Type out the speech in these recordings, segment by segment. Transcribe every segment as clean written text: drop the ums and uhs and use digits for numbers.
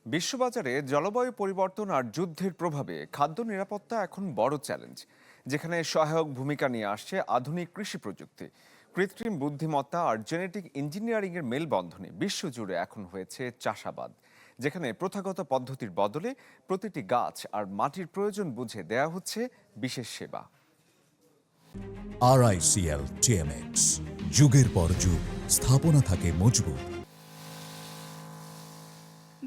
বিশ্ববাজারে জলবায়ু পরিবর্তন আর যুদ্ধের প্রভাবে খাদ্য নিরাপত্তা এখন বড় চ্যালেঞ্জ, যেখানে সহায়ক ভূমিকা নিয়ে আসছে আধুনিক কৃষি প্রযুক্তি। কৃত্রিম বুদ্ধিমত্তা আর জেনেটিক ইঞ্জিনিয়ারিং এর মেলবন্ধনে বিশ্বজুড়ে এখন হয়েছে চাষাবাদ, যেখানে প্রথাগত পদ্ধতির বদলে প্রতিটি গাছ আর মাটির প্রয়োজন বুঝে দেয়া হচ্ছে বিশেষ সেবা। RICL TMX, যুগের পর যুগ স্থাপনা থাকে মজবুত।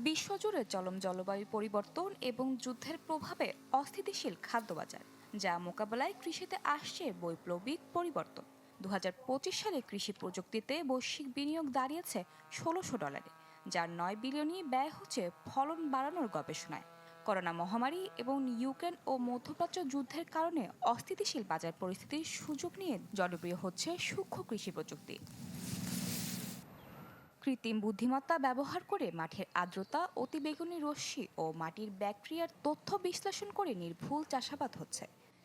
বিশ্বজুড়ে চলমান জলবায়ু পরিবর্তন এবং যুদ্ধের প্রভাবে অস্থিতিশীল খাদ্য বাজার, যা মোকাবেলায় কৃষিতে আসছে বৈপ্লবিক পরিবর্তন। 2025 সালে কৃষি প্রযুক্তিতে বৈশ্বিক বিনিয়োগ দাঁড়িয়েছে $1600, যার 9 বিলিয়নই ব্যয় হচ্ছে ফলন বাড়ানোর গবেষণায়। করোনা মহামারী এবং ইউক্রেন ও মধ্যপ্রাচ্য যুদ্ধের কারণে অস্থিতিশীল বাজার পরিস্থিতির সুযোগ নিয়ে জনপ্রিয় হচ্ছে সূক্ষ্ম কৃষি প্রযুক্তি। কৃত্রিম বুদ্ধিমত্তা ব্যবহার করে মাঠের আর্দ্রতা, অতিবেগুনি রশ্মি ও মাটির ব্যাকটেরিয়ার তথ্য বিশ্লেষণ করে নির্ভুল চাষাবাদ হচ্ছে।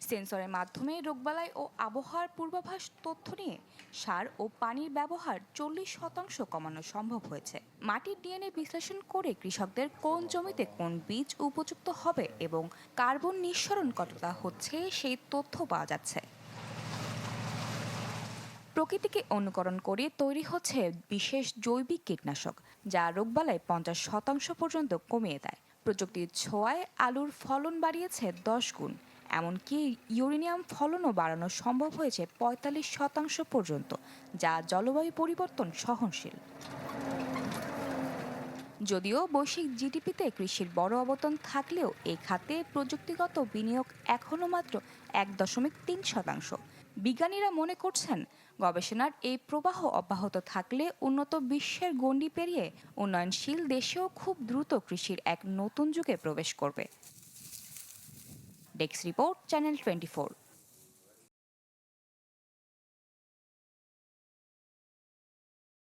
সেন্সরের মাধ্যমে রোগবালাই ও আবহাওয়ার পূর্বাভাস তথ্য নিয়ে সার ও পানির ব্যবহার 40% কমানো সম্ভব হয়েছে। মাটির ডিএনএ বিশ্লেষণ করে কৃষকদের কোন জমিতে কোন বীজ উপযুক্ত হবে এবং কার্বন নিঃসরণ কতটা হচ্ছে সেই তথ্য পাওয়া যাচ্ছে। প্রকৃতিকে অনুকরণ করে তৈরি হচ্ছে বিশেষ জৈবিক কীটনাশক, যা রোগবালাই 50% পর্যন্ত কমিয়ে দেয়। প্রযুক্তির ছোঁয়ায় আলুর ফলন বাড়িয়েছে 10 গুণ, এমনকি ইউরেনিয়াম ফলনও বাড়ানো সম্ভব হয়েছে 45% পর্যন্ত, যা জলবায়ু পরিবর্তন সহনশীল। যদিও বৈশ্বিক জিডিপিতে কৃষির বড় অবদান থাকলেও এই খাতে প্রযুক্তিগত বিনিয়োগ এখনও মাত্র 1.3%। বিজ্ঞানীরা মনে করছেন, গবেষণার এই প্রবাহ অব্যাহত থাকলে উন্নত বিশ্বের গণ্ডি পেরিয়ে উন্নয়নশীল দেশেও খুব দ্রুত কৃষির এক নতুন যুগে প্রবেশ করবে। Desk report, channel 24।